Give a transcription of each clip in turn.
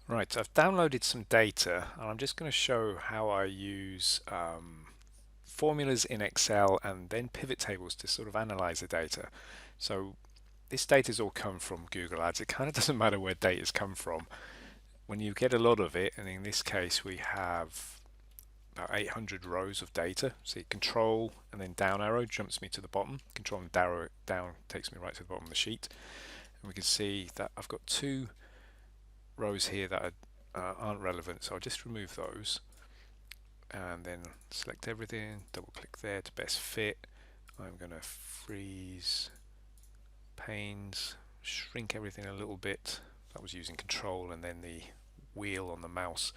Right, so I've downloaded some data and I'm just going to show how I use formulas in Excel and then pivot tables to sort of analyze the data. So this data's all come from Google Ads. It kind of doesn't matter where data's come from. When you get a lot of it, and in this case we have about 800 rows of data. See, control and then down arrow jumps me to the bottom. Control and down takes me right to the bottom of the sheet. And we can see that I've got two rows here that aren't relevant, so I'll just remove those and then select everything, double click there to best fit. I'm going to freeze panes, shrink everything a little bit. That was using control and then the wheel on the mouse.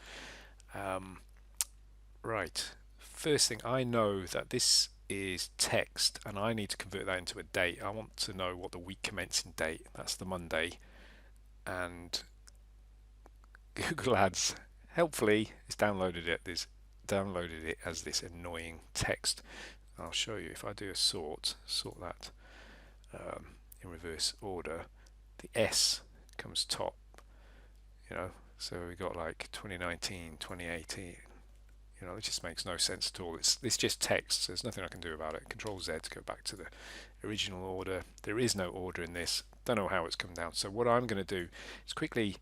Right, first thing, I know that this is text and I need to convert that into a date. I want to know what the week commencing date, that's the Monday, and Google Ads helpfully has downloaded it as this annoying text. I'll show you if I do a sort that in reverse order. The S comes top, so we got like 2019, 2018. It just makes no sense at all. It's just text, so there's nothing I can do about it. Control Z to go back to the original order. There is no order in this. Don't know how it's come down. So what I'm going to do is quickly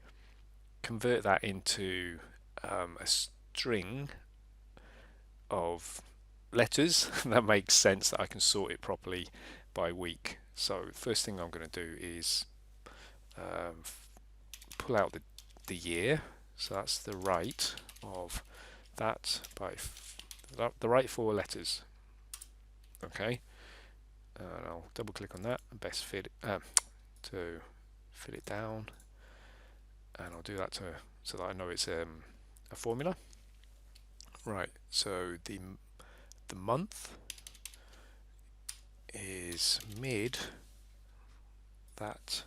convert that into a string of letters that makes sense, that I can sort it properly by week. So first thing I'm going to do is um, pull out the year. So that's the right of that by the right four letters. Okay, and I'll double click on that and best fit to fit it down, and I'll do that so that I know it's a formula. Right, so the month is mid. That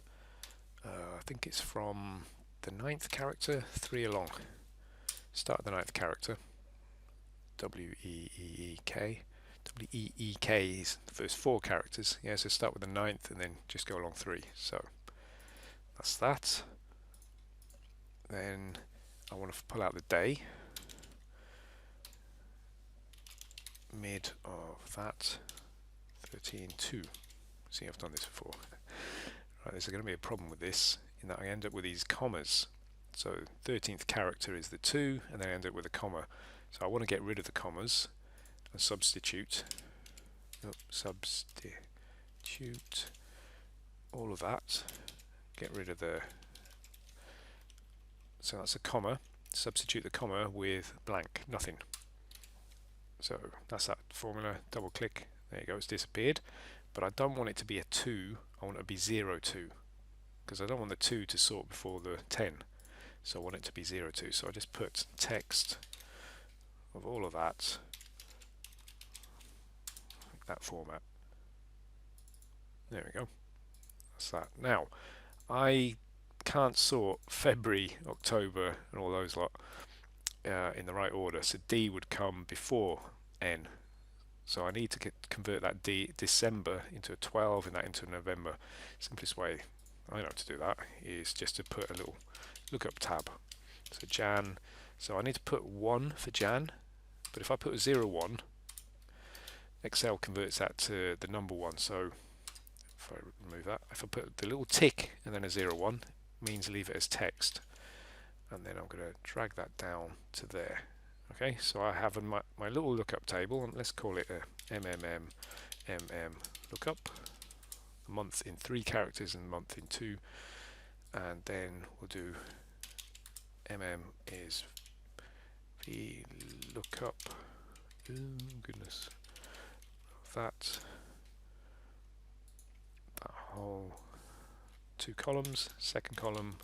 I think it's from the ninth character, 3 along. Start at the ninth character. W-E-E-E-K. W-E-E-K is the first 4 characters. Yeah, so start with the ninth and then just go along 3. So that's that. Then I want to pull out the day. Mid of that, 13.2. See, I've done this before. Right, there's going to be a problem with this in that I end up with these commas. So 13th character is the 2, and then I end up with a comma. So I want to get rid of the commas and substitute all of that. Get rid of so that's a comma. Substitute the comma with blank, nothing. So that's that formula. Double click. There you go. It's disappeared. But I don't want it to be a 2. I want it to be 0, 2. Because I don't want the 2 to sort before the 10. So I want it to be 0, 2. So I just put text of all of that, that format. There we go. That's that. Now, I can't sort February, October, and all those lot in the right order. So D would come before N. So I need to convert that December into a 12 and that into November. Simplest way I know to do that is just to put a little lookup tab. So Jan. So I need to put 1 for Jan. But if I put a 0, 1, Excel converts that to the number 1. So if I remove that, if I put the little tick and then a 0, 1, means leave it as text. And then I'm going to drag that down to there. Okay, so I have my little lookup table, and let's call it a MMM lookup. A month in 3 characters and month in 2. And then we'll do is the lookup. Oh goodness, that whole 2 columns. Second column.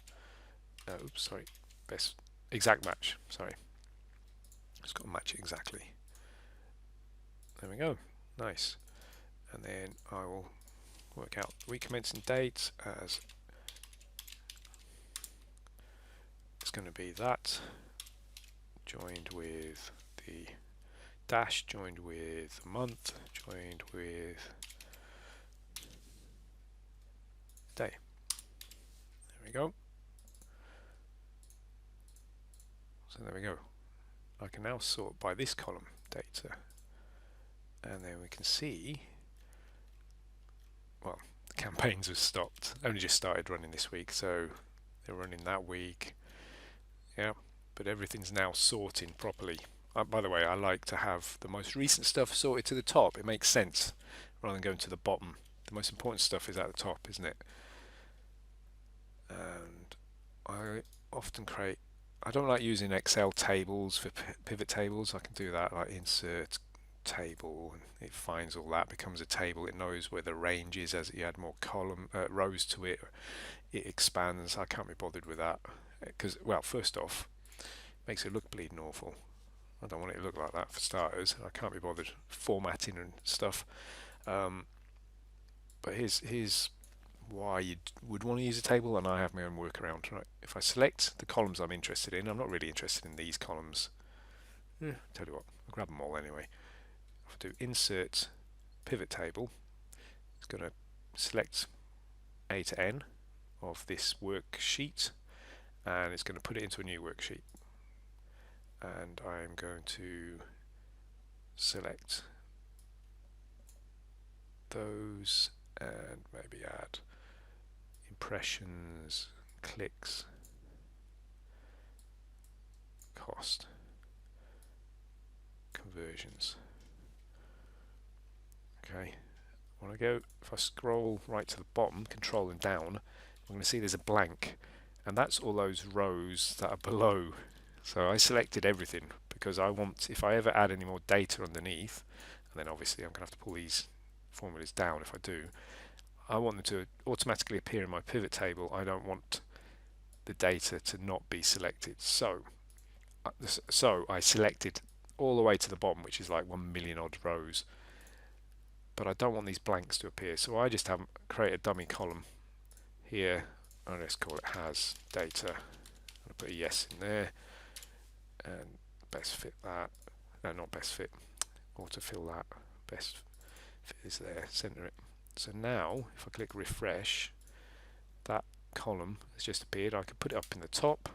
Oops, sorry. Best exact match. Sorry, it's got to match it exactly. There we go. Nice. And then I will work out week commencing date as it's going to be that joined with the dash, joined with month, joined with day. There we go. So there we go. I can now sort by this column data, and then we can see, well, the campaigns have stopped, only just started running this week, so they're running that week, yeah, but everything's now sorting properly. By the way, I like to have the most recent stuff sorted to the top. It makes sense rather than going to the bottom. The most important stuff is at the top, isn't it? And I often create, I don't like using Excel tables for pivot tables. I can do that, like insert table, and it finds all that, becomes a table. It knows where the range is as you add more rows to it. It expands. I can't be bothered with that because, well, first off, it makes it look bleeding awful. I don't want it to look like that for starters. I can't be bothered formatting and stuff. But here's why you would want to use a table, and I have my own workaround. Right? If I select the columns I'm interested in, I'm not really interested in these columns. Tell you what, I'll grab them all anyway. If I do insert pivot table, it's going to select A to N of this worksheet, and it's going to put it into a new worksheet. And I'm going to select those and maybe add impressions, clicks, cost, conversions. Okay, when I go, if I scroll right to the bottom, control and down, I'm going to see there's a blank, and that's all those rows that are below. So I selected everything because I want, if I ever add any more data underneath, and then obviously I'm going to have to pull these formulas down if I do, I want them to automatically appear in my pivot table. I don't want the data to not be selected. So I selected all the way to the bottom, which is like 1 million odd rows, but I don't want these blanks to appear. So I just have create a dummy column here, and let's call it has data. I'll put a yes in there, and best fit that. No, not best fit. Autofill that. Best fit is there. Center it. So now, if I click refresh, that column has just appeared. I could put it up in the top.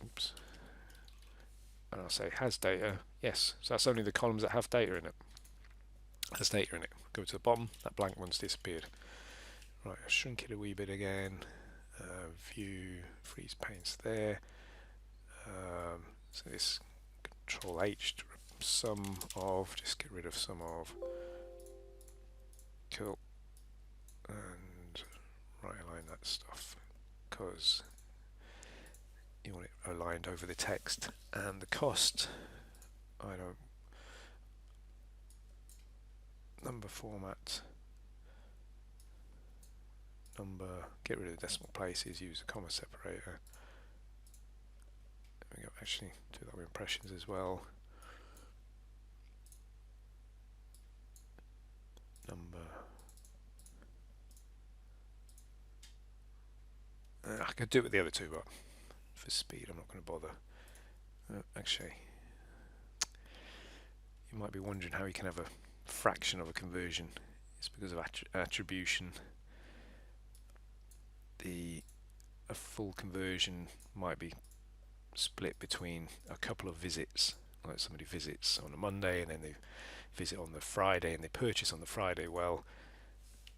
Oops. And I'll say has data. Yes. So that's only the columns that have data in it. Has data in it. Go to the bottom. That blank one's disappeared. Right. I'll shrink it a wee bit again. View. Freeze panes there. So this Control H to sum of. Just get rid of sum of. Cool. And right align that stuff because you want it aligned over the text. And the cost, I don't, number format, number, get rid of the decimal places, use a comma separator. There we go, actually do that with impressions as well. Number, I could do it with the other two, but for speed I'm not going to bother. Actually, you might be wondering how you can have a fraction of a conversion. It's because of attribution. A full conversion might be split between a couple of visits. Like somebody visits on a Monday and then they visit on the Friday and they purchase on the Friday. Well,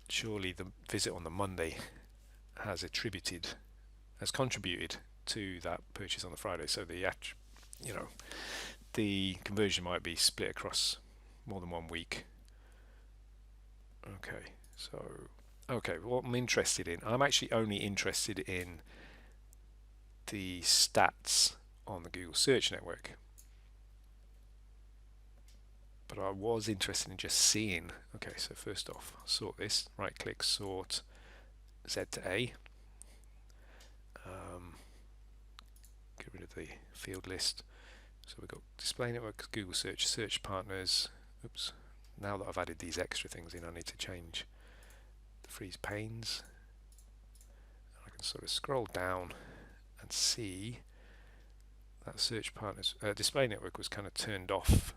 surely the visit on the Monday has contributed to that purchase on the Friday. So the conversion might be split across more than 1 week. Okay, what I'm interested in, I'm actually only interested in the stats on the Google Search Network. But I was interested in just seeing, okay, so first off, sort this, right click, sort Z to A. Get rid of the field list. So we've got display network, Google Search, search partners. Oops. Now that I've added these extra things in, I need to change the freeze panes. I can sort of scroll down and see that search partners display network was kind of turned off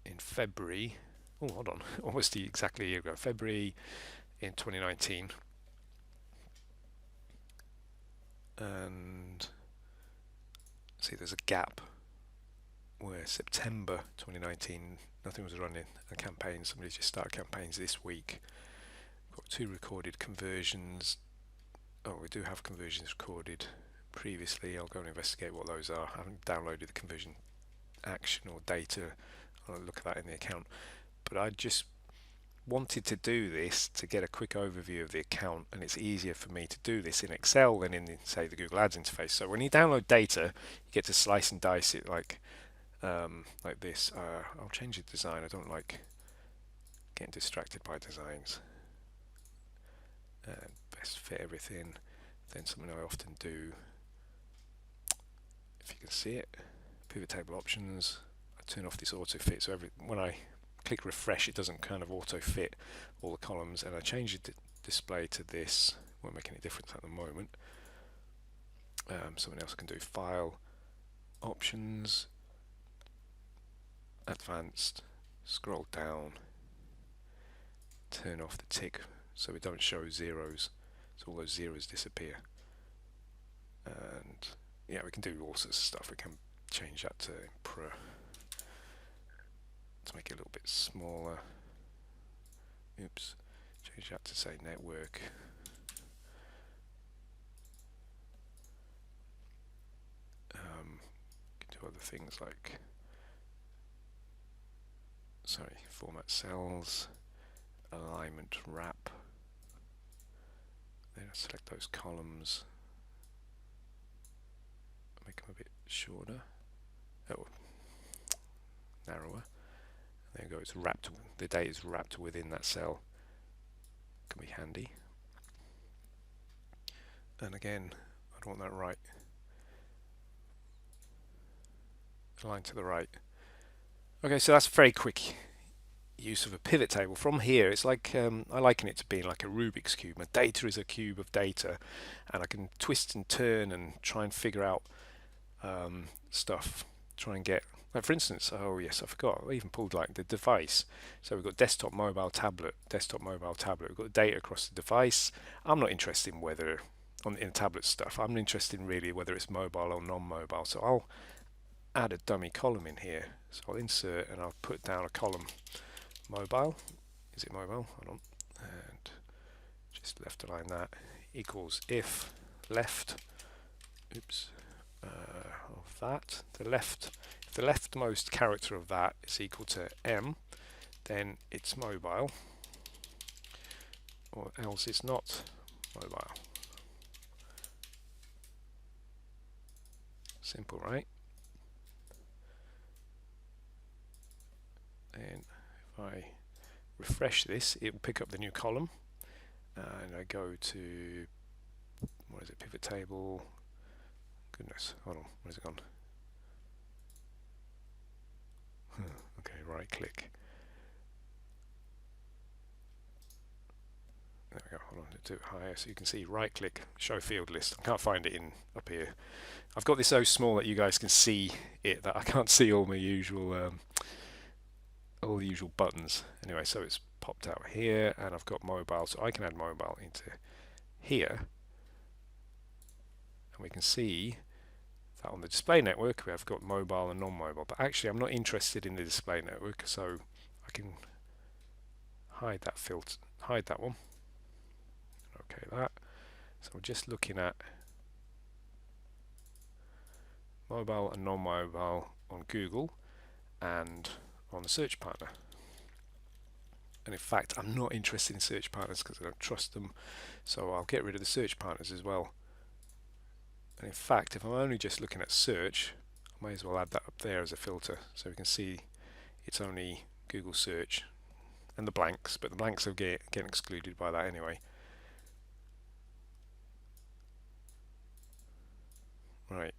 in February. Oh, hold on, almost exactly a year ago, February in 2019. And See, there's a gap where September 2019, nothing was running a campaign. Somebody just started campaigns this week. Got 2 recorded conversions. Oh, we do have conversions recorded previously. I'll go and investigate what those are. I haven't downloaded the conversion action or data. I'll look at that in the account. But I just wanted to do this to get a quick overview of the account, and it's easier for me to do this in Excel than in, say, the Google Ads interface. So when you download data, you get to slice and dice it like this. I'll change the design. I don't like getting distracted by designs. And best fit everything. Then something I often do, if you can see it, pivot table options. I turn off this auto fit, so when I click refresh, it doesn't kind of auto fit all the columns, and I change the display to this. Won't make any difference at the moment. Something else I can do: file, options, advanced, scroll down, turn off the tick so we don't show zeros, so all those zeros disappear. And yeah, we can do all sorts of stuff. We can change that to Pro to make it a little bit smaller. Oops, change that to say network. Can do other things like, format cells, alignment wrap. Then I select those columns, make them a bit shorter, narrower. There you go, it's wrapped, the data is wrapped within that cell. Can be handy. And again, I don't want that right, aligned to the right. Okay, so that's a very quick use of a pivot table. From here, it's like, I liken it to being like a Rubik's Cube. My data is a cube of data, and I can twist and turn and try and figure out stuff, try and get, like for instance, oh yes, I forgot, I even pulled like the device. So we've got desktop, mobile, tablet, we've got the data across the device. I'm not interested in whether, in tablet stuff, I'm interested in really whether it's mobile or non-mobile. So I'll add a dummy column in here. So I'll insert and I'll put down a column mobile. Is it mobile? Hold on. And just left align that equals if left, oops, of that, if the leftmost character of that is equal to M, then it's mobile, or else it's not mobile. Simple, right? And if I refresh this, it will pick up the new column, and I go to, what is it, pivot table, goodness, hold on, where's it gone? Okay, right click. There we go, hold on, do it higher so you can see right click, show field list. I can't find it in up here. I've got this so small that you guys can see it that I can't see all my usual all the usual buttons. Anyway, so it's popped out here, and I've got mobile, so I can add mobile into here, and we can see that on the display network we have got mobile and non-mobile, but actually I'm not interested in the display network, so I can hide that filter, hide that one. Okay, that. So we're just looking at mobile and non-mobile on Google and on the search partner. And in fact, I'm not interested in search partners because I don't trust them, so I'll get rid of the search partners as well. And in fact, if I'm only just looking at search, I may as well add that up there as a filter, so we can see it's only Google search and the blanks, but the blanks are getting excluded by that anyway. Right.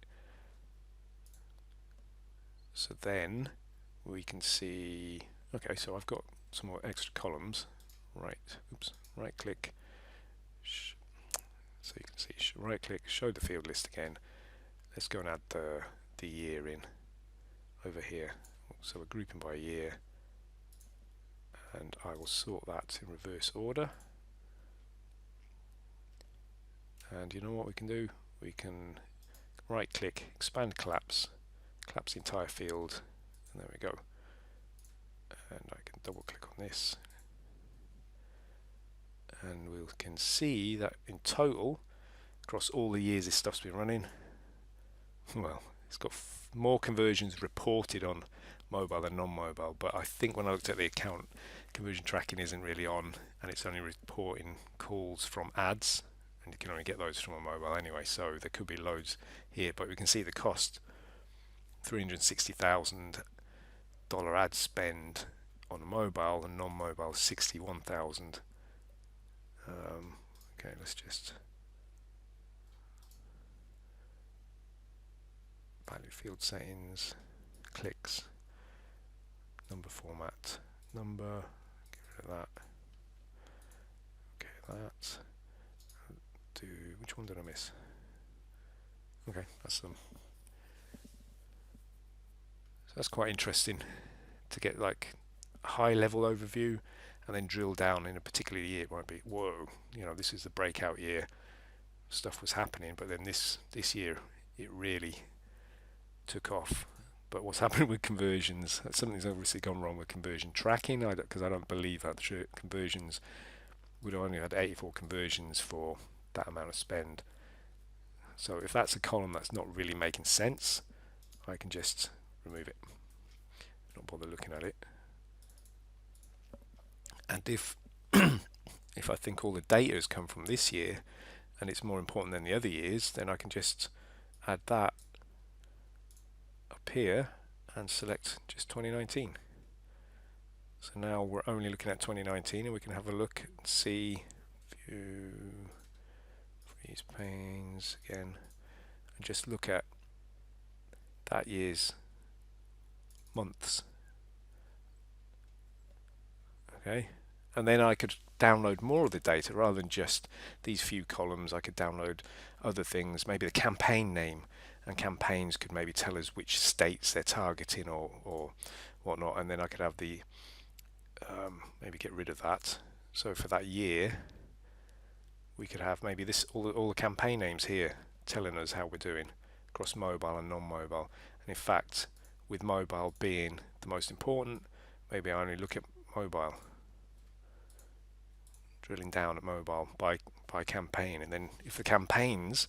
So then we can see, okay, so I've got some more extra columns. Right, oops, right click, so you can see, right click, show the field list again. Let's go and add the year in over here. So we're grouping by year, and I will sort that in reverse order. And you know what we can do? We can right click, expand collapse, collapse the entire field, and there we go. And I can double click on this, and we can see that in total, across all the years this stuff's been running, well, it's got more conversions reported on mobile than non-mobile, but I think when I looked at the account, conversion tracking isn't really on, and it's only reporting calls from ads, and you can only get those from a mobile anyway, so there could be loads here, but we can see the cost, $360,000 ad spend on a mobile, and non-mobile 61,000. Okay, let's just value field settings, clicks, number format, number, get rid of that. Okay, that. Do which one did I miss? Okay, that's them. So that's quite interesting to get like a high level overview and then drill down in a particular year. It might be, whoa, this is the breakout year. Stuff was happening, but then this year it really took off. But what's happened with conversions? Something's obviously gone wrong with conversion tracking, because I don't believe that the conversions would have only had 84 conversions for that amount of spend. So if that's a column that's not really making sense, I can just remove it, not bother looking at it. And if if I think all the data has come from this year and it's more important than the other years, then I can just add that up here and select just 2019. So now we're only looking at 2019, and we can have a look and see, view, freeze panes again, and just look at that year's months. Okay, and then I could download more of the data rather than just these few columns. I could download other things, maybe the campaign name, and campaigns could maybe tell us which states they're targeting or whatnot, and then I could have the maybe get rid of that. So for that year, we could have maybe this all the campaign names here telling us how we're doing across mobile and non-mobile. And in fact, with mobile being the most important, maybe I only look at mobile, drilling down at mobile by campaign, and then if the campaigns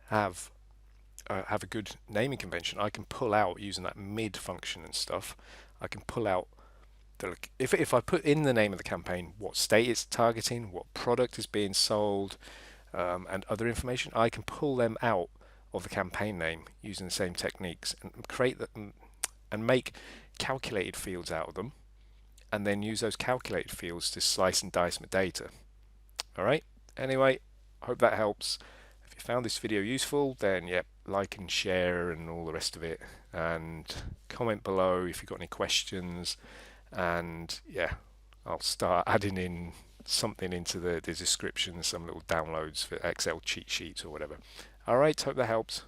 have a good naming convention, I can pull out, using that mid function and stuff, I can pull out if I put in the name of the campaign, what state it's targeting, what product is being sold, and other information, I can pull them out of the campaign name using the same techniques and create them and make calculated fields out of them, and then use those calculated fields to slice and dice my data. Alright, anyway, I hope that helps. If you found this video useful, then yeah, like and share and all the rest of it, and comment below if you've got any questions, and yeah, I'll start adding in something into the description, some little downloads for Excel cheat sheets or whatever. Alright, hope that helps.